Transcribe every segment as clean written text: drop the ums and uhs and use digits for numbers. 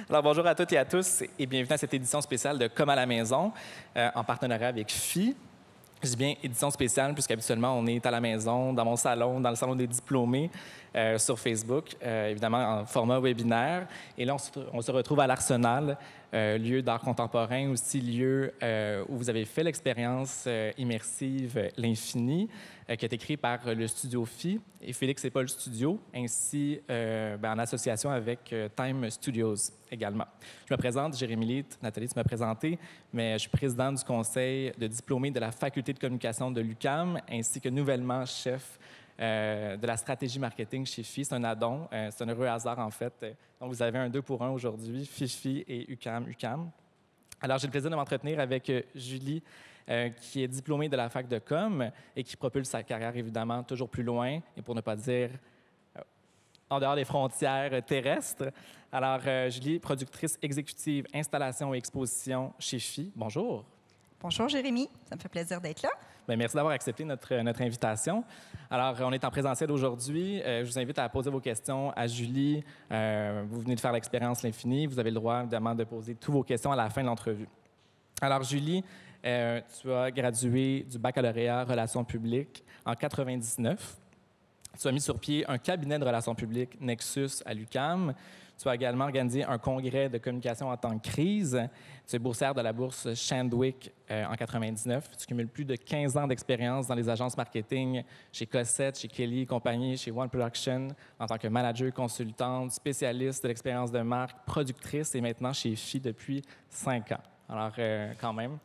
Alors, bonjour à toutes et à tous et bienvenue à cette édition spéciale de Comme à la maison en partenariat avec FI. Je dis bien édition spéciale puisqu'habituellement, on est à la maison, dans mon salon, dans le salon des diplômés, sur Facebook, évidemment en format webinaire. Et là, on se retrouve à l'Arsenal, lieu d'art contemporain, aussi lieu où vous avez fait l'expérience immersive L'Infini, qui a été créée par le Studio FI et Félix et Paul Studio, ainsi en association avec Time Studios également. Je me présente, Jérémy Litt, Nathalie, tu m'as présenté, mais je suis présidente du conseil de diplômés de la Faculté de communication de l'UQAM, ainsi que nouvellement chef de la stratégie marketing chez FI. C'est un addon, c'est un heureux hasard en fait. Donc vous avez un 2 pour 1 aujourd'hui, FI et UQAM. Alors j'ai le plaisir de m'entretenir avec Julie, qui est diplômée de la fac de com et qui propulse sa carrière évidemment toujours plus loin, et pour ne pas dire en dehors des frontières terrestres. Alors Julie, productrice exécutive, installation et exposition chez FI. Bonjour. Bonjour Jérémy, ça me fait plaisir d'être là. Bien, merci d'avoir accepté notre invitation. Alors, on est en présentiel aujourd'hui. Je vous invite à poser vos questions à Julie. Vous venez de faire l'expérience L'Infini. Vous avez le droit, évidemment, de poser toutes vos questions à la fin de l'entrevue. Alors, Julie, tu as gradué du baccalauréat Relations publiques en 1999. Tu as mis sur pied un cabinet de relations publiques Nexus à l'UQAM. Tu as également organisé un congrès de communication en temps de crise. Tu es boursière de la bourse Shandwick en 1999. Tu cumules plus de 15 ans d'expérience dans les agences marketing chez Cossette, chez Kelly et compagnie, chez One Production, en tant que manager, consultante, spécialiste de l'expérience de marque, productrice et maintenant chez FI depuis 5 ans. Alors, quand même.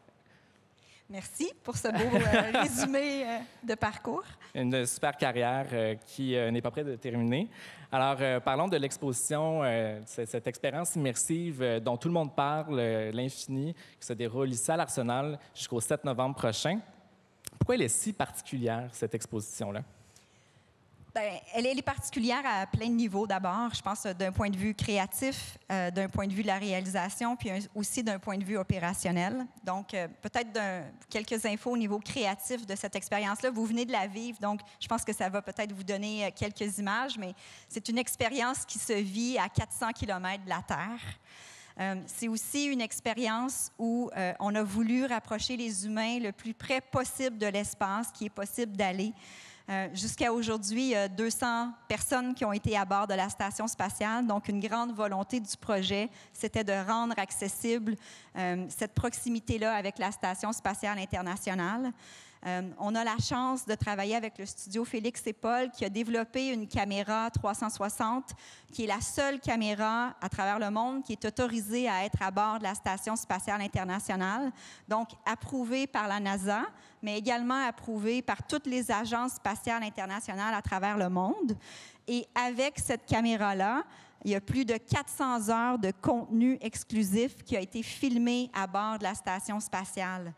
Merci pour ce beau résumé de parcours. Une super carrière qui n'est pas prête de terminer. Alors, parlons de l'exposition, cette expérience immersive dont tout le monde parle, L'Infini, qui se déroule ici à l'Arsenal jusqu'au 7 novembre prochain. Pourquoi elle est si particulière, cette exposition-là? Bien, elle est particulière à plein de niveaux d'abord. Je pense d'un point de vue créatif, d'un point de vue de la réalisation, puis aussi d'un point de vue opérationnel. Donc, peut-être quelques infos au niveau créatif de cette expérience-là. Vous venez de la vivre, donc je pense que ça va peut-être vous donner quelques images, mais c'est une expérience qui se vit à 400 km de la Terre. C'est aussi une expérience où on a voulu rapprocher les humains le plus près possible de l'espace qui est possible d'aller. Jusqu'à aujourd'hui, il y a 200 personnes qui ont été à bord de la station spatiale. Donc, une grande volonté du projet, c'était de rendre accessible cette proximité-là avec la Station spatiale internationale. On a la chance de travailler avec le studio Félix et Paul qui a développé une caméra 360 qui est la seule caméra à travers le monde qui est autorisée à être à bord de la Station spatiale internationale, donc approuvée par la NASA, mais également approuvée par toutes les agences spatiales internationales à travers le monde. Et avec cette caméra-là, il y a plus de 400 heures de contenu exclusif qui a été filmé à bord de la Station spatiale.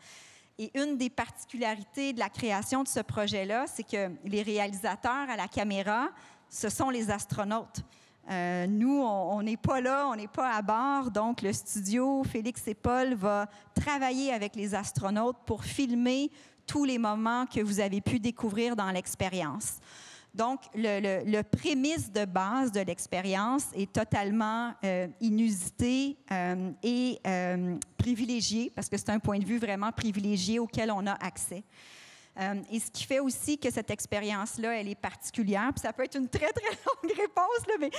Et une des particularités de la création de ce projet-là, c'est que les réalisateurs à la caméra, ce sont les astronautes. Nous, on n'est pas là, on n'est pas à bord. Donc, le studio Félix et Paul va travailler avec les astronautes pour filmer tous les moments que vous avez pu découvrir dans l'expérience. Donc, le prémisse de base de l'expérience est totalement inusité et privilégié, parce que c'est un point de vue vraiment privilégié auquel on a accès. Et ce qui fait aussi que cette expérience-là, elle est particulière, puis ça peut être une très, très longue réponse, là, mais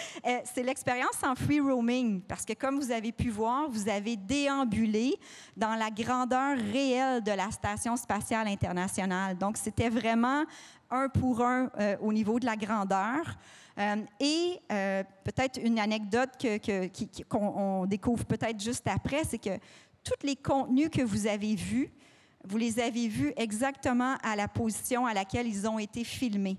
c'est l'expérience en free roaming, parce que comme vous avez pu voir, vous avez déambulé dans la grandeur réelle de la Station spatiale internationale. Donc, c'était vraiment un pour un au niveau de la grandeur. Et peut-être une anecdote qu'on découvre peut-être juste après, c'est que tous les contenus que vous avez vus, vous les avez vus exactement à la position à laquelle ils ont été filmés.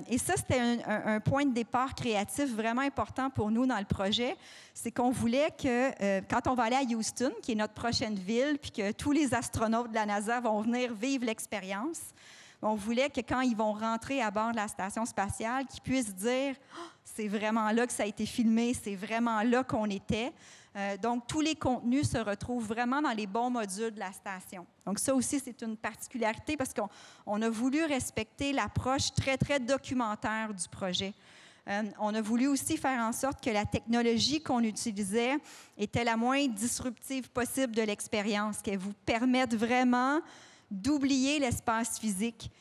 Et ça, c'était un point de départ créatif vraiment important pour nous dans le projet. C'est qu'on voulait que, quand on va aller à Houston, qui est notre prochaine ville, puis que tous les astronautes de la NASA vont venir vivre l'expérience, on voulait que quand ils vont rentrer à bord de la station spatiale, qu'ils puissent dire oh, « c'est vraiment là que ça a été filmé, c'est vraiment là qu'on était ». Donc, tous les contenus se retrouvent vraiment dans les bons modules de la station. Donc, ça aussi, c'est une particularité parce qu'on a voulu respecter l'approche très, très documentaire du projet. On a voulu aussi faire en sorte que la technologie qu'on utilisait était la moins disruptive possible de l'expérience, qu'elle vous permette vraiment d'oublier l'espace physique.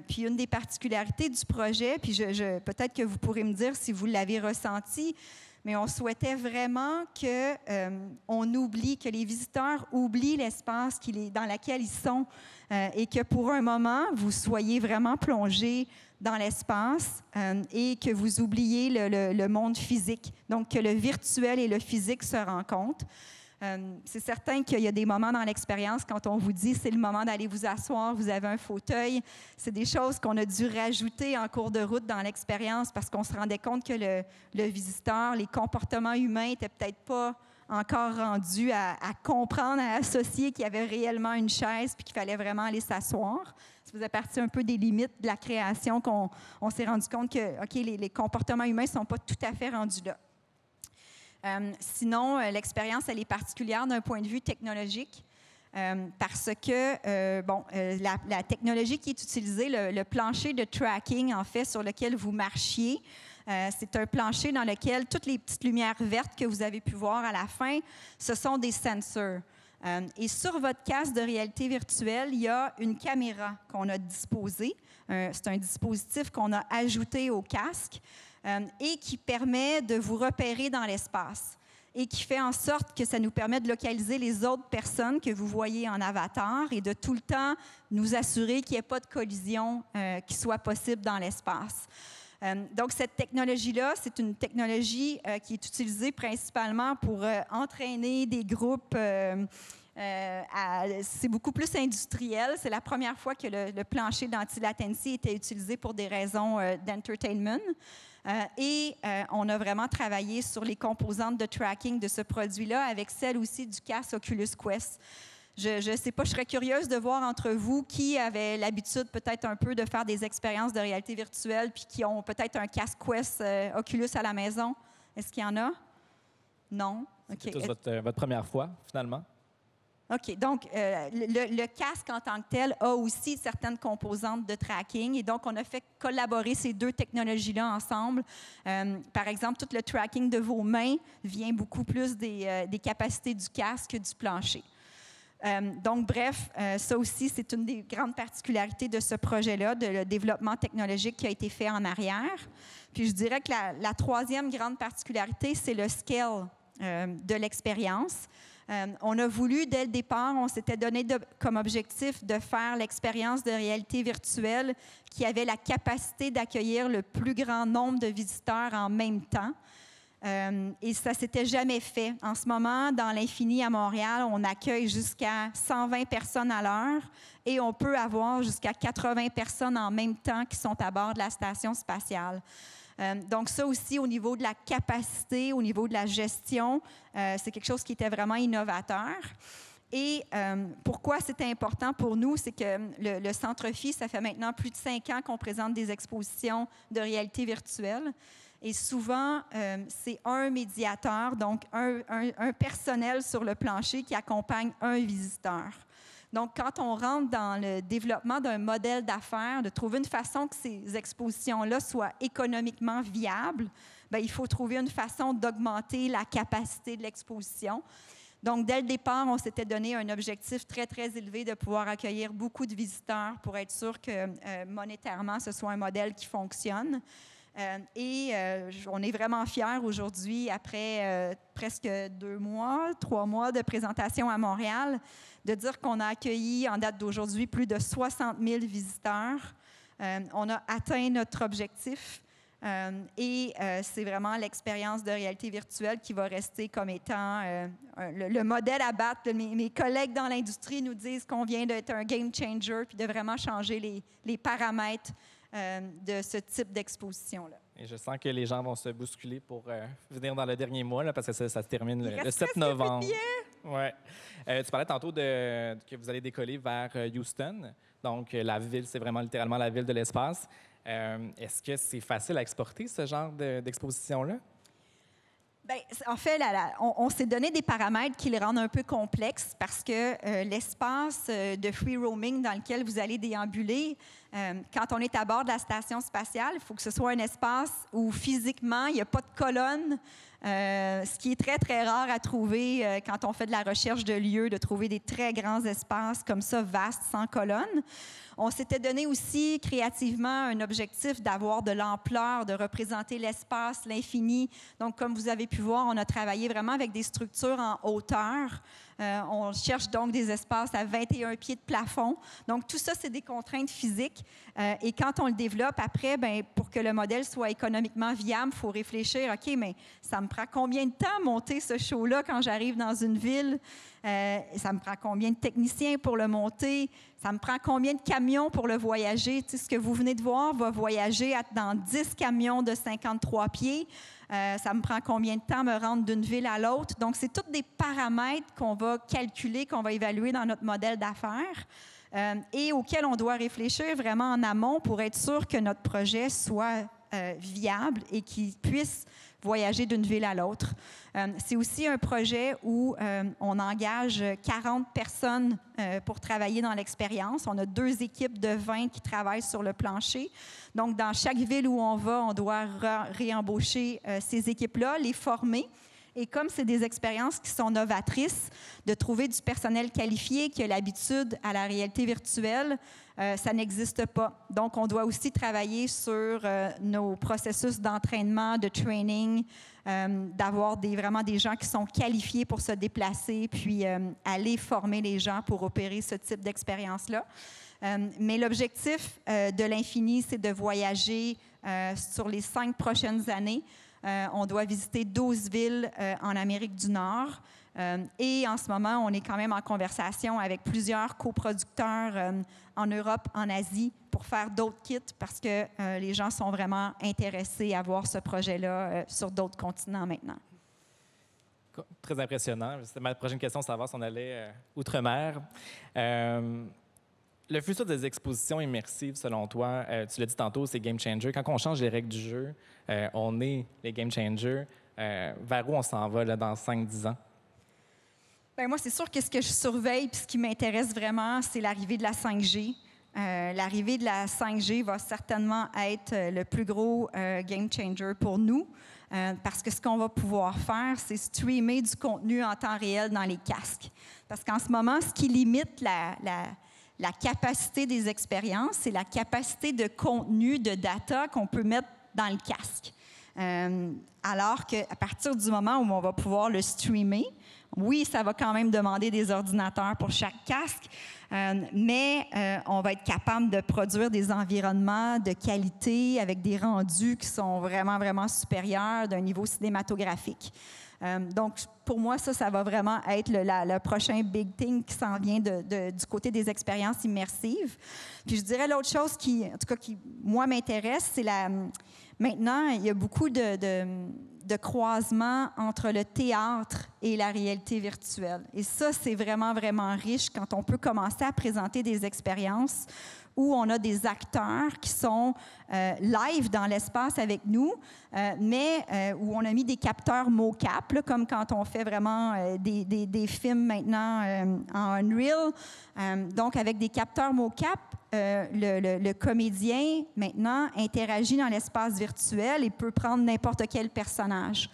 Puis une des particularités du projet, puis peut-être que vous pourrez me dire si vous l'avez ressenti, mais on souhaitait vraiment que les visiteurs oublient l'espace dans lequel ils sont et que pour un moment, vous soyez vraiment plongés dans l'espace et que vous oubliez le monde physique. Donc, que le virtuel et le physique se rencontrent. C'est certain qu'il y a des moments dans l'expérience quand on vous dit c'est le moment d'aller vous asseoir, vous avez un fauteuil. C'est des choses qu'on a dû rajouter en cours de route dans l'expérience parce qu'on se rendait compte que le visiteur, les comportements humains n'étaient peut-être pas encore rendus à comprendre, à associer qu'il y avait réellement une chaise puis qu'il fallait vraiment aller s'asseoir. Ça faisait partie un peu des limites de la création qu'on s'est rendu compte que les comportements humains ne sont pas tout à fait rendus là. Sinon, l'expérience, elle est particulière d'un point de vue technologique parce que, la technologie qui est utilisée, le plancher de tracking, en fait, sur lequel vous marchiez, c'est un plancher dans lequel toutes les petites lumières vertes que vous avez pu voir à la fin, ce sont des sensors. Et sur votre casque de réalité virtuelle, il y a une caméra qu'on a disposée. C'est un dispositif qu'on a ajouté au casque. Et qui permet de vous repérer dans l'espace et qui fait en sorte que ça nous permet de localiser les autres personnes que vous voyez en avatar et de tout le temps nous assurer qu'il n'y ait pas de collision qui soit possible dans l'espace. Donc, cette technologie-là, c'est une technologie qui est utilisée principalement pour entraîner des groupes. C'est beaucoup plus industriel. C'est la première fois que le plancher d'anti-latency était utilisé pour des raisons d'entertainment. On a vraiment travaillé sur les composantes de tracking de ce produit-là avec celle aussi du casque Oculus Quest. Je ne sais pas, je serais curieuse de voir entre vous qui avait l'habitude peut-être un peu de faire des expériences de réalité virtuelle puis qui ont peut-être un casque Quest Oculus à la maison. Est-ce qu'il y en a? Non? C'est tous votre première fois, finalement? OK. Donc, le casque en tant que tel a aussi certaines composantes de tracking. Et donc, on a fait collaborer ces deux technologies-là ensemble. Par exemple, tout le tracking de vos mains vient beaucoup plus des capacités du casque que du plancher. Donc, bref, ça aussi, c'est une des grandes particularités de ce projet-là, de le développement technologique qui a été fait en arrière. Puis, je dirais que la troisième grande particularité, c'est le scale de l'expérience. On a voulu, dès le départ, on s'était donné comme objectif de faire l'expérience de réalité virtuelle qui avait la capacité d'accueillir le plus grand nombre de visiteurs en même temps. Et ça ne s'était jamais fait. En ce moment, dans l'Infini à Montréal, on accueille jusqu'à 120 personnes à l'heure et on peut avoir jusqu'à 80 personnes en même temps qui sont à bord de la station spatiale. Donc ça aussi, au niveau de la capacité, au niveau de la gestion, c'est quelque chose qui était vraiment innovateur. Et pourquoi c'était important pour nous, c'est que le Centre Phi, ça fait maintenant plus de 5 ans qu'on présente des expositions de réalité virtuelle. Et souvent, c'est un médiateur, donc un personnel sur le plancher qui accompagne un visiteur. Donc, quand on rentre dans le développement d'un modèle d'affaires, de trouver une façon que ces expositions-là soient économiquement viables, bien, il faut trouver une façon d'augmenter la capacité de l'exposition. Donc, dès le départ, on s'était donné un objectif très, très élevé de pouvoir accueillir beaucoup de visiteurs pour être sûr que monétairement, ce soit un modèle qui fonctionne. On est vraiment fiers aujourd'hui, après presque 3 mois de présentation à Montréal, de dire qu'on a accueilli, en date d'aujourd'hui, plus de 60 000 visiteurs. On a atteint notre objectif c'est vraiment l'expérience de réalité virtuelle qui va rester comme étant le modèle à battre. Mes collègues dans l'industrie nous disent qu'on vient d'être un game changer puis de vraiment changer les paramètres de ce type d'exposition-là. Et je sens que les gens vont se bousculer pour venir dans le dernier mois, là, parce que ça se termine le 7 novembre. Ouais. Tu parlais tantôt que vous allez décoller vers Houston. Donc, la ville, c'est vraiment littéralement la ville de l'espace. Est-ce que c'est facile à exporter, ce genre d'exposition-là? Bien, en fait, on s'est donné des paramètres qui le rendent un peu complexe parce que l'espace de free roaming dans lequel vous allez déambuler, Quand on est à bord de la station spatiale, il faut que ce soit un espace où physiquement, il n'y a pas de colonne, ce qui est très, très rare à trouver quand on fait de la recherche de lieux, de trouver des très grands espaces comme ça, vastes, sans colonne. On s'était donné aussi créativement un objectif d'avoir de l'ampleur, de représenter l'espace, l'infini. Donc, comme vous avez pu voir, on a travaillé vraiment avec des structures en hauteur. On cherche donc des espaces à 21 pieds de plafond. Donc, tout ça, c'est des contraintes physiques. Et quand on le développe, après, bien, pour que le modèle soit économiquement viable, il faut réfléchir, OK, mais ça me prend combien de temps monter ce show-là quand j'arrive dans une ville? Ça me prend combien de techniciens pour le monter? Ça me prend combien de camions pour le voyager? Tu sais, ce que vous venez de voir va voyager dans 10 camions de 53 pieds. Ça me prend combien de temps me rendre d'une ville à l'autre? Donc, c'est tous des paramètres qu'on va calculer, qu'on va évaluer dans notre modèle d'affaires et auxquels on doit réfléchir vraiment en amont pour être sûr que notre projet soit viable et qu'il puisse voyager d'une ville à l'autre. C'est aussi un projet où on engage 40 personnes pour travailler dans l'expérience. On a 2 équipes de 20 qui travaillent sur le plancher. Donc, dans chaque ville où on va, on doit réembaucher ces équipes-là, les former. Et comme c'est des expériences qui sont novatrices, de trouver du personnel qualifié qui a l'habitude à la réalité virtuelle, ça n'existe pas. Donc, on doit aussi travailler sur nos processus d'entraînement, de training, d'avoir vraiment des gens qui sont qualifiés pour se déplacer, puis aller former les gens pour opérer ce type d'expérience-là. Mais l'objectif de l'Infini, c'est de voyager sur les 5 prochaines années. On doit visiter 12 villes en Amérique du Nord. Et en ce moment, on est quand même en conversation avec plusieurs coproducteurs en Europe, en Asie, pour faire d'autres kits parce que les gens sont vraiment intéressés à voir ce projet-là sur d'autres continents maintenant. Très impressionnant. C'était ma prochaine question, savoir si on allait outre-mer. Le futur des expositions immersives, selon toi, tu l'as dit tantôt, c'est game changer. Quand on change les règles du jeu, on est les game changers. Vers où on s'en va là, dans 5-10 ans? Bien, moi, c'est sûr que ce que je surveille et ce qui m'intéresse vraiment, c'est l'arrivée de la 5G. L'arrivée de la 5G va certainement être le plus gros game changer pour nous. Parce que ce qu'on va pouvoir faire, c'est streamer du contenu en temps réel dans les casques. Parce qu'en ce moment, ce qui limite la capacité des expériences, c'est la capacité de contenu, de data qu'on peut mettre dans le casque. Alors qu'à partir du moment où on va pouvoir le streamer, oui, ça va quand même demander des ordinateurs pour chaque casque, mais on va être capable de produire des environnements de qualité avec des rendus qui sont vraiment, vraiment supérieurs d'un niveau cinématographique. Donc, pour moi, ça va vraiment être le prochain big thing qui s'en vient du côté des expériences immersives. Puis je dirais l'autre chose qui, en tout cas, qui, moi, m'intéresse, c'est maintenant, il y a beaucoup de croisements entre le théâtre et la réalité virtuelle. Et ça, c'est vraiment, vraiment riche quand on peut commencer à présenter des expériences où on a des acteurs qui sont live dans l'espace avec nous, mais où on a mis des capteurs mocap, là, comme quand on fait vraiment des films maintenant en Unreal. Donc, avec des capteurs mocap, le comédien, maintenant, interagit dans l'espace virtuel et peut prendre n'importe quel personnage.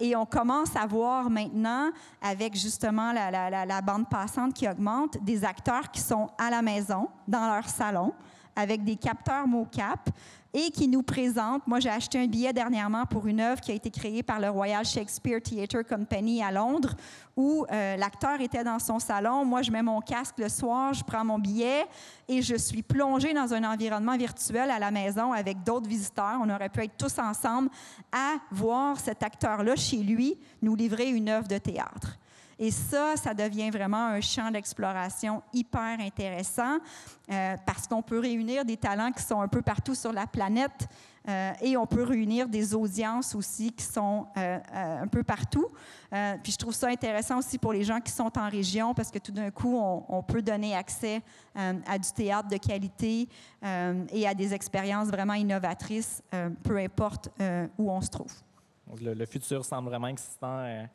Et on commence à voir maintenant, avec justement la bande passante qui augmente, des acteurs qui sont à la maison, dans leur salon, avec des capteurs mocap et qui nous présentent. Moi, j'ai acheté un billet dernièrement pour une œuvre qui a été créée par le Royal Shakespeare Theatre Company à Londres, où l'acteur était dans son salon. Moi, je mets mon casque le soir, je prends mon billet et je suis plongée dans un environnement virtuel à la maison avec d'autres visiteurs. On aurait pu être tous ensemble à voir cet acteur-là chez lui nous livrer une œuvre de théâtre. Et ça devient vraiment un champ d'exploration hyper intéressant parce qu'on peut réunir des talents qui sont un peu partout sur la planète et on peut réunir des audiences aussi qui sont un peu partout. Puis je trouve ça intéressant aussi pour les gens qui sont en région parce que tout d'un coup, on peut donner accès à du théâtre de qualité et à des expériences vraiment innovatrices, peu importe où on se trouve. Le futur semble vraiment excitant.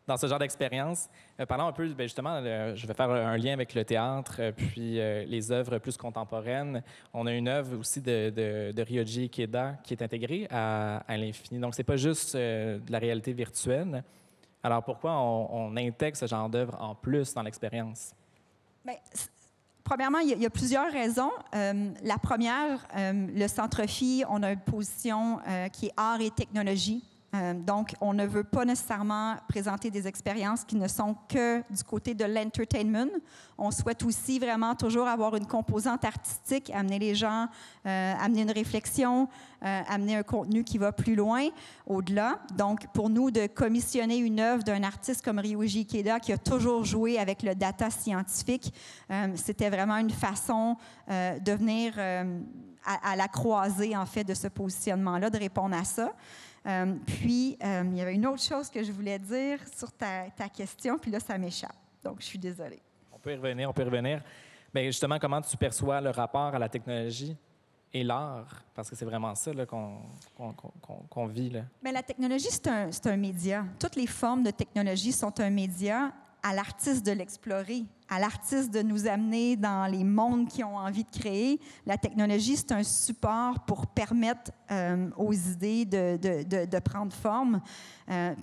dans ce genre d'expérience. Parlons un peu, justement, je vais faire un lien avec le théâtre, puis les œuvres plus contemporaines. On a une œuvre aussi de Ryoji Ikeda qui est intégrée à l'infini. Donc, c'est pas juste de la réalité virtuelle. Alors, pourquoi on intègre ce genre d'œuvre en plus dans l'expérience? Bien, premièrement, il y a plusieurs raisons. La première, le Centre Phi, on a une position qui est art et technologie. Donc, on ne veut pas nécessairement présenter des expériences qui ne sont que du côté de l'entertainment. On souhaite aussi vraiment toujours avoir une composante artistique, amener les gens, amener une réflexion, amener un contenu qui va plus loin, au-delà. Donc, pour nous, de commissionner une œuvre d'un artiste comme Ryoji Ikeda, qui a toujours joué avec le data scientifique, c'était vraiment une façon de venir à la croisée, en fait, de ce positionnement-là, de répondre à ça. Puis, il y avait une autre chose que je voulais dire sur ta question, puis là, ça m'échappe. Donc, je suis désolée. On peut y revenir. Bien, justement, comment tu perçois le rapport à la technologie et l'art? Parce que c'est vraiment ça là, qu'on vit. Là. Bien, la technologie, c'est un média. Toutes les formes de technologie sont un média. À l'artiste de l'explorer, à l'artiste de nous amener dans les mondes qu'ils ont envie de créer. La technologie, c'est un support pour permettre aux idées de prendre forme.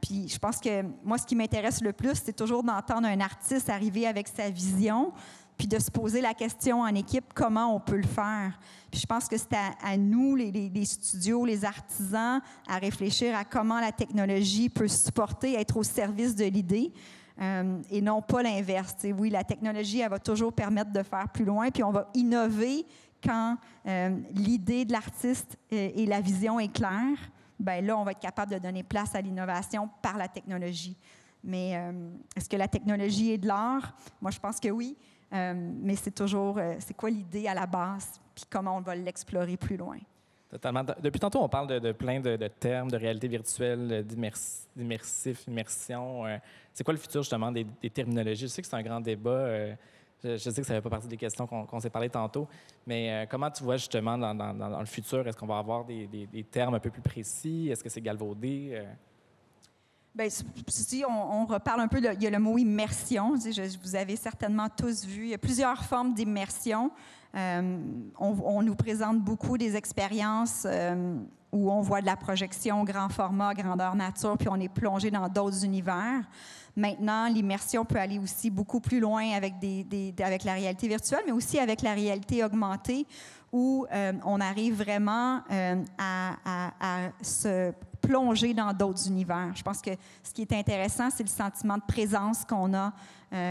Puis je pense que moi, ce qui m'intéresse le plus, c'est toujours d'entendre un artiste arriver avec sa vision, puis de se poser la question en équipe, comment on peut le faire. Puis je pense que c'est à nous, les studios, les artisans, à réfléchir à comment la technologie peut supporter, être au service de l'idée. Et non pas l'inverse. Oui, la technologie, elle va toujours permettre de faire plus loin, puis on va innover quand l'idée de l'artiste et la vision est claire. Bien là, on va être capable de donner place à l'innovation par la technologie. Mais est-ce que la technologie est de l'art? Moi, je pense que oui, mais c'est toujours, c'est quoi l'idée à la base, puis comment on va l'explorer plus loin. Totalement. Depuis tantôt, on parle de plein de termes, de réalité virtuelle, d'immersif, immersion. C'est quoi le futur, justement, des terminologies? Je sais que c'est un grand débat. Je sais que ça ne fait pas partie des questions qu'on s'est parlé tantôt. Mais comment tu vois, justement, dans le futur, est-ce qu'on va avoir des termes un peu plus précis? Est-ce que c'est galvaudé? Bien, si on reparle un peu, il y a le mot immersion. Vous avez certainement tous vu. Il y a plusieurs formes d'immersion. On nous présente beaucoup des expériences où on voit de la projection grand format, grandeur nature, puis on est plongé dans d'autres univers. Maintenant, l'immersion peut aller aussi beaucoup plus loin avec la réalité virtuelle, mais aussi avec la réalité augmentée, où on arrive vraiment à se plonger dans d'autres univers. Je pense que ce qui est intéressant, c'est le sentiment de présence qu'on a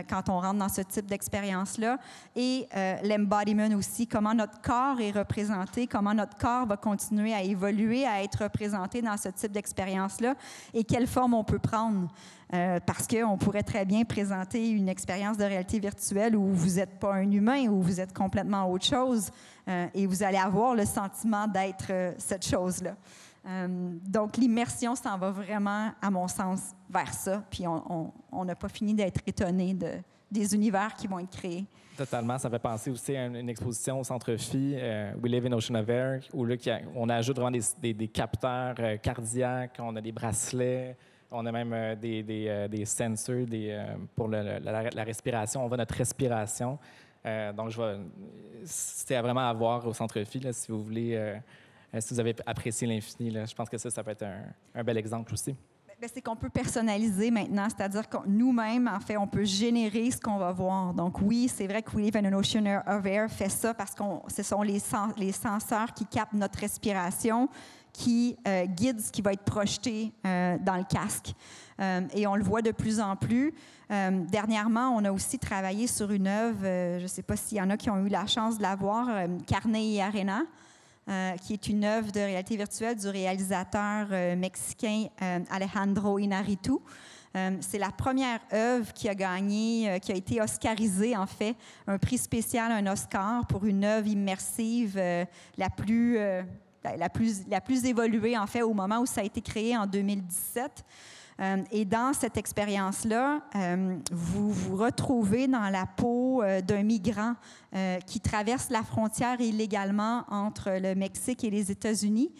quand on rentre dans ce type d'expérience-là. Et l'embodiment aussi, comment notre corps est représenté, comment notre corps va continuer à évoluer, à être représenté dans ce type d'expérience-là et quelle forme on peut prendre. Parce qu'on pourrait très bien présenter une expérience de réalité virtuelle où vous n'êtes pas un humain, où vous êtes complètement autre chose, et vous allez avoir le sentiment d'être cette chose-là. Donc, l'immersion s'en va vraiment, à mon sens, vers ça. Puis, on n'a pas fini d'être étonné des univers qui vont être créés. Totalement. Ça fait penser aussi à une exposition au Centre Phi, We Live in Ocean of Air, où là, on ajoute vraiment des capteurs cardiaques, on a des bracelets, on a même des sensors pour la respiration. On voit notre respiration. Donc, c'était vraiment à voir au Centre Phi, là, si vous voulez... si vous avez apprécié l'infini, je pense que ça peut être un bel exemple aussi. Bien, c'est qu'on peut personnaliser maintenant, c'est-à-dire que nous-mêmes, en fait, on peut générer ce qu'on va voir. Donc oui, c'est vrai que We Live in an Ocean of Air fait ça parce que ce sont les senseurs qui captent notre respiration, qui guident ce qui va être projeté dans le casque. Et on le voit de plus en plus. Dernièrement, on a aussi travaillé sur une œuvre, je ne sais pas s'il y en a qui ont eu la chance de la voir, Carne y Arena, qui est une œuvre de réalité virtuelle du réalisateur mexicain Alejandro Iñárritu. C'est la première œuvre qui a gagné, qui a été oscarisée, en fait, un prix spécial, un Oscar, pour une œuvre immersive la plus évoluée, en fait, au moment où ça a été créé en 2017. Et dans cette expérience-là, vous vous retrouvez dans la peau d'un migrant qui traverse la frontière illégalement entre le Mexique et les États-Unis.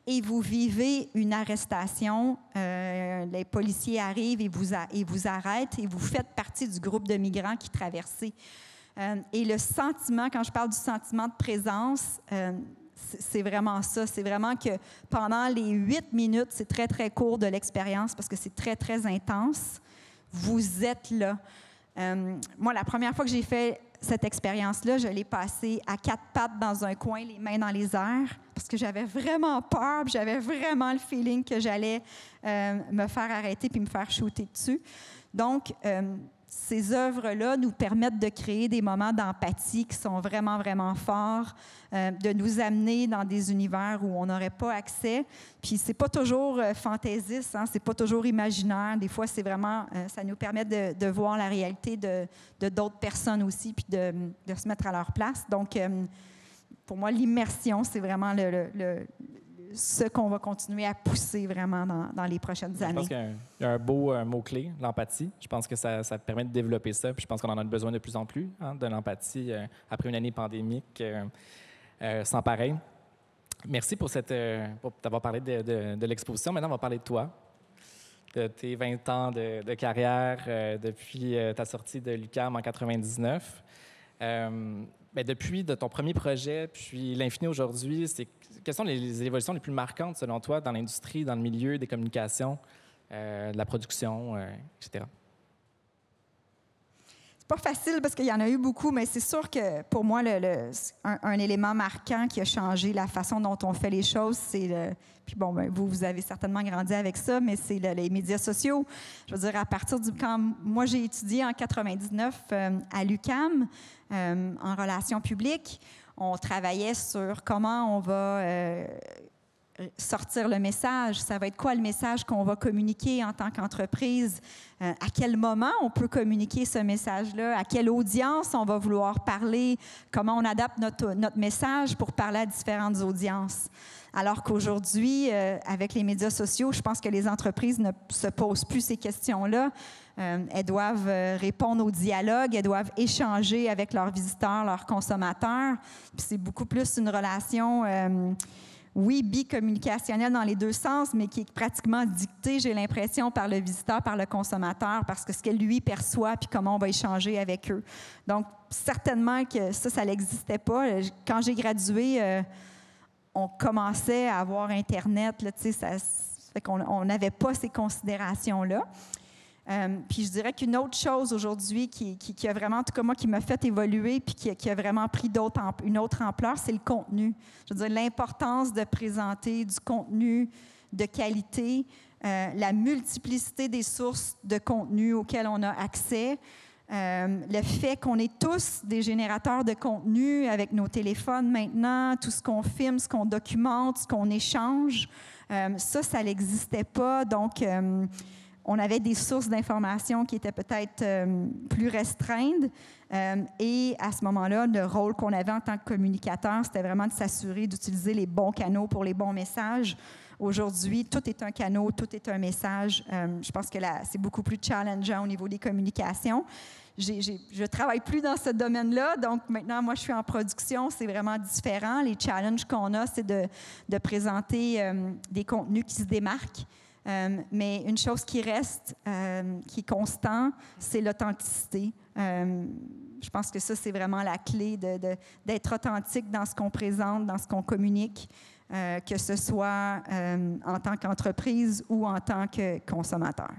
Et vous vivez une arrestation. Les policiers arrivent et vous arrêtent et vous faites partie du groupe de migrants qui traversaient. Et le sentiment, quand je parle du sentiment de présence, c'est vraiment ça. C'est vraiment que pendant les 8 minutes, c'est très, très court de l'expérience parce que c'est très, très intense, vous êtes là. Moi, la première fois que j'ai fait cette expérience-là, je l'ai passée à 4 pattes dans un coin, les mains dans les airs, parce que j'avais vraiment peur, puis j'avais vraiment le feeling que j'allais me faire arrêter puis me faire shooter dessus. Donc, ces œuvres-là nous permettent de créer des moments d'empathie qui sont vraiment, vraiment forts, de nous amener dans des univers où on n'aurait pas accès. Puis c'est pas toujours fantaisiste, hein, c'est pas toujours imaginaire. Des fois, c'est vraiment, ça nous permet de voir la réalité de d'autres personnes aussi, puis de se mettre à leur place. Donc, pour moi, l'immersion, c'est vraiment ce qu'on va continuer à pousser vraiment dans les prochaines années. Je pense qu'il y a un beau mot-clé, l'empathie. Je pense que ça permet de développer ça. Puis je pense qu'on en a besoin de plus en plus, hein, de l'empathie après une année pandémique sans pareil. Merci pour t'avoir parlé de l'exposition. Maintenant, on va parler de toi, de tes 20 ans de carrière depuis ta sortie de l'UQAM en 99. Bien, depuis de ton premier projet, puis l'Infini aujourd'hui, quelles sont les évolutions les plus marquantes, selon toi, dans l'industrie, dans le milieu des communications, de la production, etc.? C'est pas facile parce qu'il y en a eu beaucoup, mais c'est sûr que pour moi, un élément marquant qui a changé la façon dont on fait les choses, c'est puis bon, ben, vous avez certainement grandi avec ça, mais c'est les médias sociaux. Je veux dire, à partir quand moi j'ai étudié en 99 à l'UQAM en relations publiques, on travaillait sur comment on va sortir le message. Ça va être quoi le message qu'on va communiquer en tant qu'entreprise? À quel moment on peut communiquer ce message-là? À quelle audience on va vouloir parler? Comment on adapte notre message pour parler à différentes audiences? Alors qu'aujourd'hui, avec les médias sociaux, je pense que les entreprises ne se posent plus ces questions-là. Elles doivent répondre au dialogue, elles doivent échanger avec leurs visiteurs, leurs consommateurs. Puis c'est beaucoup plus une relation, oui, bicommunicationnelle dans les deux sens, mais qui est pratiquement dictée, j'ai l'impression, par le visiteur, par le consommateur, parce que ce qu'elle lui perçoit, puis comment on va échanger avec eux. Donc, certainement que ça n'existait pas. Quand j'ai gradué, on commençait à avoir Internet, là, ça fait qu'on n'avait pas ces considérations-là. Puis je dirais qu'une autre chose aujourd'hui qui a vraiment, en tout cas moi, qui m'a fait évoluer puis qui a vraiment pris une autre ampleur, c'est le contenu. Je veux dire, l'importance de présenter du contenu de qualité, la multiplicité des sources de contenu auxquelles on a accès, le fait qu'on est tous des générateurs de contenu avec nos téléphones maintenant, tout ce qu'on filme, ce qu'on documente, ce qu'on échange, ça n'existait pas. Donc, on avait des sources d'informations qui étaient peut-être plus restreintes. Et à ce moment-là, le rôle qu'on avait en tant que communicateur, c'était vraiment de s'assurer d'utiliser les bons canaux pour les bons messages. Aujourd'hui, tout est un canal, tout est un message. Je pense que c'est beaucoup plus challengeant au niveau des communications. Je ne travaille plus dans ce domaine-là, donc maintenant, moi, je suis en production. C'est vraiment différent. Les challenges qu'on a, c'est de présenter des contenus qui se démarquent. Mais une chose qui reste, qui est constant, c'est l'authenticité. Je pense que ça, c'est vraiment la clé d'être authentique dans ce qu'on présente, dans ce qu'on communique, que ce soit en tant qu'entreprise ou en tant que consommateur.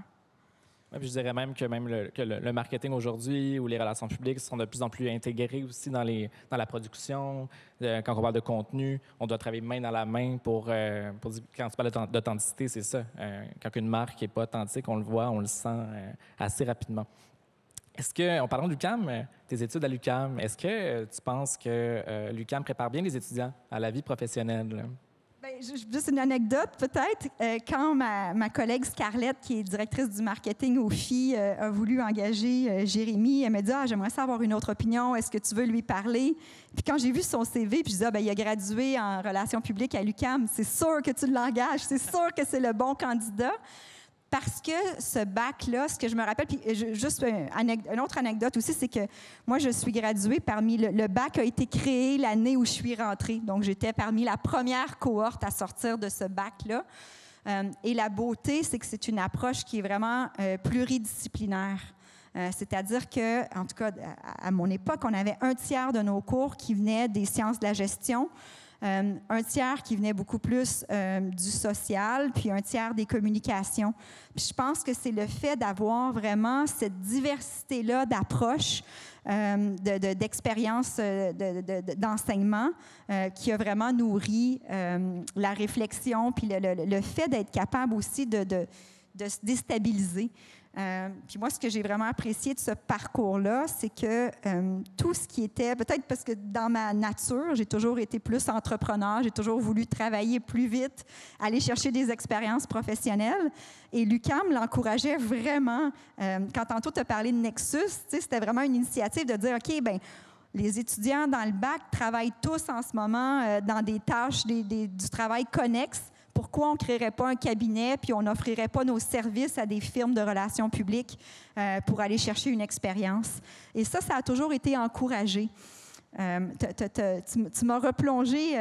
Ouais, je dirais même que le marketing aujourd'hui ou les relations publiques sont de plus en plus intégrés aussi dans la production. Quand on parle de contenu, on doit travailler main dans la main pour quand tu parles d'authenticité, c'est ça. Quand une marque n'est pas authentique, on le voit, on le sent assez rapidement. Est-ce que, en parlant de l'UQAM, tes études à l'UQAM, est-ce que tu penses que l'UQAM prépare bien les étudiants à la vie professionnelle? Bien, juste une anecdote, peut-être. Quand ma collègue Scarlett, qui est directrice du marketing au FI, a voulu engager Jérémy, elle m'a dit « Ah, j'aimerais savoir une autre opinion. Est-ce que tu veux lui parler? » Puis quand j'ai vu son CV, puis je dis « Ah, bien, il a gradué en relations publiques à l'UQAM. C'est sûr que tu l'engages. C'est sûr que c'est le bon candidat. » parce que ce bac-là, ce que je me rappelle, puis juste une autre anecdote aussi, c'est que moi, je suis graduée parmi... Le bac a été créé l'année où je suis rentrée. Donc, j'étais parmi la première cohorte à sortir de ce bac-là. Et la beauté, c'est que c'est une approche qui est vraiment pluridisciplinaire. C'est-à-dire que, en tout cas, à mon époque, on avait un tiers de nos cours qui venaient des sciences de la gestion, un tiers qui venait beaucoup plus du social, puis un tiers des communications. Puis je pense que c'est le fait d'avoir vraiment cette diversité-là d'approches, d'expériences d'enseignement qui a vraiment nourri la réflexion, puis le fait d'être capable aussi de se déstabiliser. Puis moi, ce que j'ai vraiment apprécié de ce parcours-là, c'est que tout ce qui était, peut-être parce que dans ma nature, j'ai toujours été plus entrepreneur, j'ai toujours voulu travailler plus vite, aller chercher des expériences professionnelles. Et l'UQAM l'encourageait vraiment. Quand tantôt tu as parlé de Nexus, c'était vraiment une initiative de dire, OK, bien, les étudiants dans le bac travaillent tous en ce moment dans des tâches, du travail connexe. Pourquoi on ne créerait pas un cabinet puis on n'offrirait pas nos services à des firmes de relations publiques pour aller chercher une expérience? Et ça a toujours été encouragé. Tu m'as replongé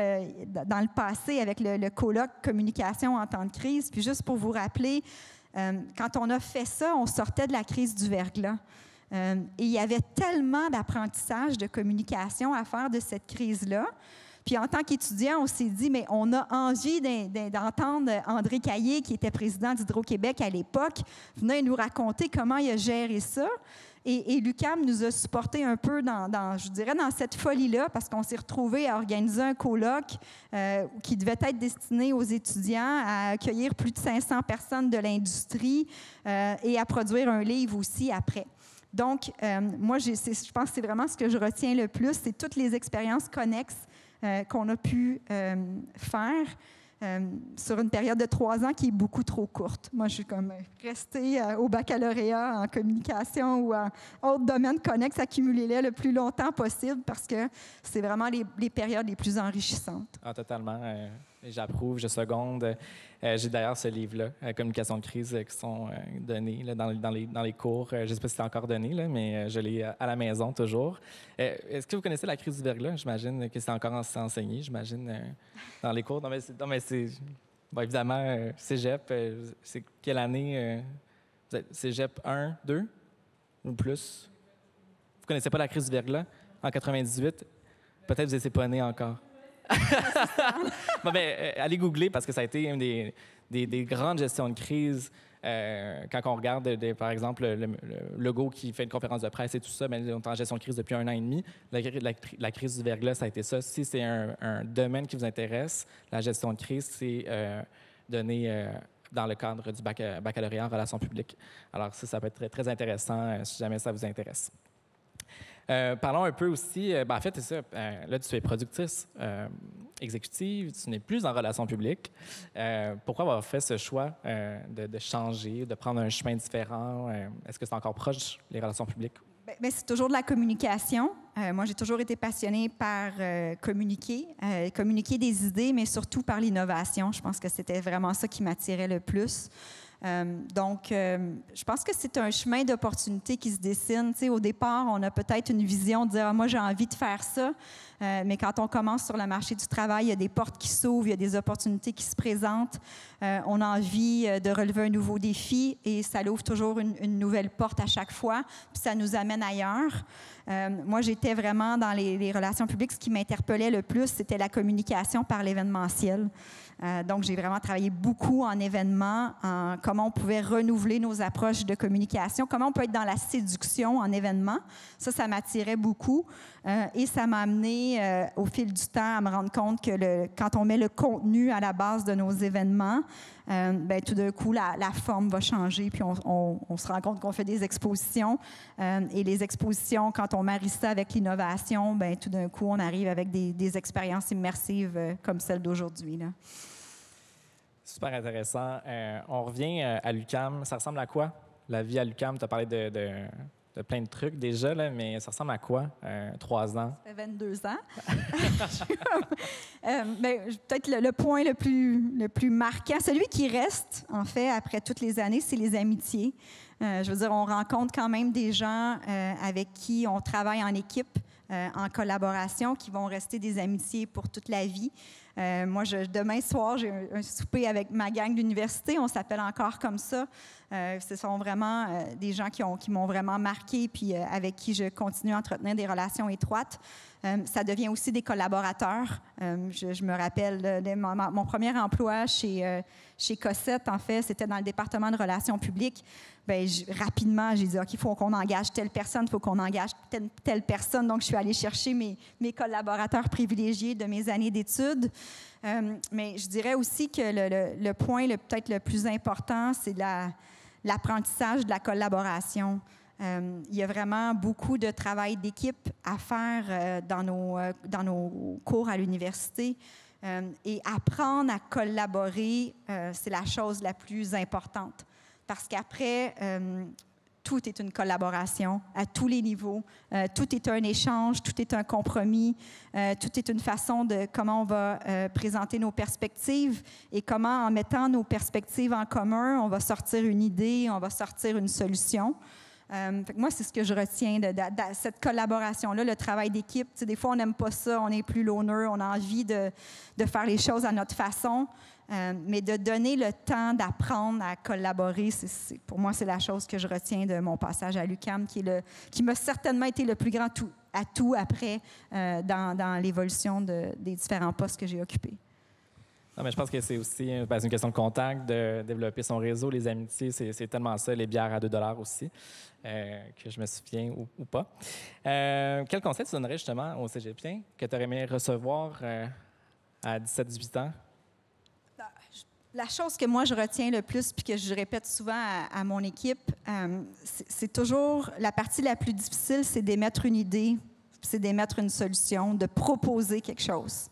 dans le passé avec le colloque Communication en temps de crise. Puis juste pour vous rappeler, quand on a fait ça, on sortait de la crise du verglas. Et il y avait tellement d'apprentissage de communication à faire de cette crise-là. Puis en tant qu'étudiant, on s'est dit, mais on a envie d'entendre André Caillé, qui était président d'Hydro-Québec à l'époque, venir nous raconter comment il a géré ça. Et l'UQAM nous a supporté un peu je dirais, dans cette folie-là, parce qu'on s'est retrouvés à organiser un colloque qui devait être destiné aux étudiants, à accueillir plus de 500 personnes de l'industrie et à produire un livre aussi après. Donc, moi, je pense que c'est vraiment ce que je retiens le plus, c'est toutes les expériences connexes qu'on a pu faire sur une période de 3 ans qui est beaucoup trop courte. Moi, je suis comme restée au baccalauréat en communication ou en autres domaines connexes, accumuler-les le plus longtemps possible parce que c'est vraiment les périodes les plus enrichissantes. Ah, totalement. J'approuve, je seconde. J'ai d'ailleurs ce livre-là, Communication de crise, qui sont donnés là, dans les cours. Je ne sais pas si c'est encore donné, là, mais je l'ai à la maison toujours. Est-ce que vous connaissez la crise du verglas? J'imagine que c'est encore enseigné, j'imagine, dans les cours. Non, mais c'est bon, évidemment, Cégep, c'est quelle année? Cégep 1, 2 ou plus? Vous ne connaissez pas la crise du verglas en 98? Peut-être que vous n'étiez pas né encore. Bon, ben, allez googler parce que ça a été une des grandes gestions de crise. Quand on regarde, par exemple, le Legault qui fait une conférence de presse et tout ça, mais on est en gestion de crise depuis 1 an et demi. La crise du verglas, ça a été ça. Si c'est un domaine qui vous intéresse, la gestion de crise, c'est donné dans le cadre du baccalauréat en relations publiques. Alors ça peut être très, très intéressant si jamais ça vous intéresse. Parlons un peu aussi, en fait, c'est ça, là, tu es productrice exécutive, tu n'es plus en relations publiques. Pourquoi avoir fait ce choix de changer, de prendre un chemin différent? Est-ce que c'est encore proche, les relations publiques? Bien, c'est toujours de la communication. Moi, j'ai toujours été passionnée par communiquer des idées, mais surtout par l'innovation. Je pense que c'était vraiment ça qui m'attirait le plus. Donc, je pense que c'est un chemin d'opportunité qui se dessine. Tu sais, au départ, on a peut-être une vision de dire ah, « moi, j'ai envie de faire ça », mais quand on commence sur le marché du travail, il y a des portes qui s'ouvrent, il y a des opportunités qui se présentent. On a envie de relever un nouveau défi et ça ouvre toujours une nouvelle porte à chaque fois, puis ça nous amène ailleurs. Moi, j'étais vraiment dans les relations publiques. Ce qui m'interpellait le plus, c'était la communication par l'événementiel. Donc, j'ai vraiment travaillé beaucoup en événements, en comment on pouvait renouveler nos approches de communication, comment on peut être dans la séduction en événement. Ça m'attirait beaucoup. Et ça m'a amené, au fil du temps, à me rendre compte que quand on met le contenu à la base de nos événements, bien, tout d'un coup, la forme va changer, puis on se rend compte qu'on fait des expositions. Et les expositions, quand on marie ça avec l'innovation, bien, tout d'un coup, on arrive avec des expériences immersives comme celle d'aujourd'hui, là. Super intéressant. On revient à l'UQAM. Ça ressemble à quoi, la vie à l'UQAM? Tu as parlé de plein de trucs déjà, là, mais ça ressemble à quoi, 3 ans? Ça fait 22 ans. Peut-être le point le plus marquant, celui qui reste, en fait, après toutes les années, c'est les amitiés. Je veux dire, on rencontre quand même des gens avec qui on travaille en équipe, en collaboration, qui vont rester des amitiés pour toute la vie. Moi, demain soir, j'ai un souper avec ma gang d'université. On s'appelle encore comme ça. Ce sont vraiment des gens qui m'ont vraiment marqué, puis avec qui je continue à entretenir des relations étroites. Ça devient aussi des collaborateurs. Je me rappelle de mon premier emploi chez Cossette, en fait, c'était dans le département de relations publiques. Bien, rapidement, j'ai dit, OK, il faut qu'on engage telle personne, il faut qu'on engage telle personne. Donc, je suis allée chercher mes collaborateurs privilégiés de mes années d'études. Mais je dirais aussi que le point peut-être le plus important, c'est l'apprentissage de la collaboration. Il y a vraiment beaucoup de travail d'équipe à faire dans nos cours à l'université. Et apprendre à collaborer, c'est la chose la plus importante. Parce qu'après, tout est une collaboration à tous les niveaux. Tout est un échange, tout est un compromis, tout est une façon de comment on va présenter nos perspectives et comment, en mettant nos perspectives en commun, on va sortir une idée, on va sortir une solution. Fait que moi, c'est ce que je retiens de cette collaboration-là, le travail d'équipe. Tu sais, des fois, on n'aime pas ça, on est plus loner, on a envie de faire les choses à notre façon. Mais de donner le temps d'apprendre à collaborer, pour moi, c'est la chose que je retiens de mon passage à l'UQAM, qui m'a certainement été le plus grand atout après dans l'évolution des différents postes que j'ai occupés. Non, mais je pense que c'est aussi une question de contact, de développer son réseau, les amitiés, c'est tellement ça, les bières à 2 $ aussi, que je me souviens ou pas. Quel conseil tu donnerais justement aux cégepiens que tu aurais aimé recevoir à 17-18 ans? La chose que moi, je retiens le plus puis que je répète souvent à mon équipe, c'est toujours la partie la plus difficile, c'est d'émettre une idée, c'est d'émettre une solution, de proposer quelque chose.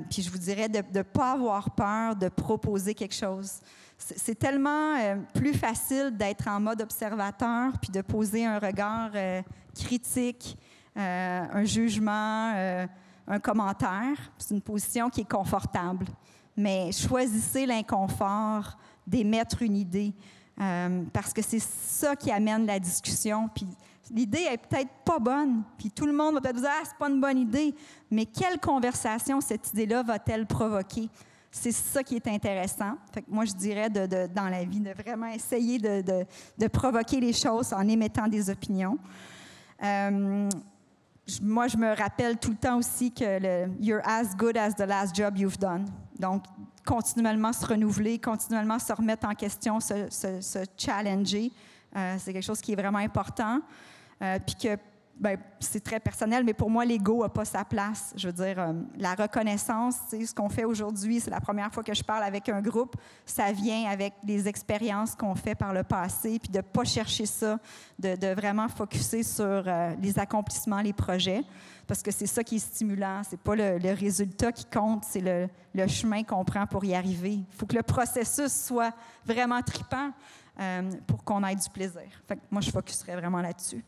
Puis je vous dirais de ne pas avoir peur de proposer quelque chose. C'est tellement plus facile d'être en mode observateur puis de poser un regard critique, un jugement, un commentaire. C'est une position qui est confortable. Mais choisissez l'inconfort d'émettre une idée parce que c'est ça qui amène la discussion. Puis l'idée est peut-être pas bonne, puis tout le monde va peut-être dire « Ah, c'est pas une bonne idée », mais quelle conversation cette idée-là va-t-elle provoquer? C'est ça qui est intéressant. Fait que moi, je dirais dans la vie, de vraiment essayer de provoquer les choses en émettant des opinions. Moi, je me rappelle tout le temps aussi que you're as good as the last job you've done. Donc, continuellement se renouveler, continuellement se remettre en question, se challenger, c'est quelque chose qui est vraiment important. Puis que, c'est très personnel, mais pour moi, l'ego n'a pas sa place. Je veux dire, la reconnaissance, ce qu'on fait aujourd'hui, c'est la première fois que je parle avec un groupe, ça vient avec les expériences qu'on fait par le passé, puis de ne pas chercher ça, de vraiment focusser sur les accomplissements, les projets, parce que c'est ça qui est stimulant. C'est pas le résultat qui compte, c'est le chemin qu'on prend pour y arriver. Il faut que le processus soit vraiment trippant pour qu'on ait du plaisir. Fait que moi, je focuserais vraiment là-dessus.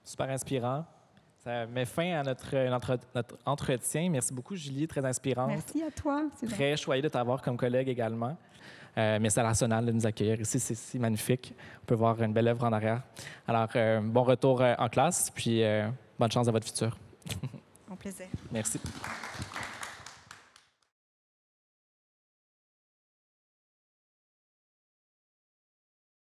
Super inspirant. Ça met fin à notre entretien. Merci beaucoup, Julie, très inspirante. Merci à toi. Très choyé de t'avoir comme collègue également. Merci à l'Arsenal de nous accueillir ici. C'est magnifique. On peut voir une belle œuvre en arrière. Alors, bon retour en classe, puis bonne chance dans votre futur. Au plaisir. Merci.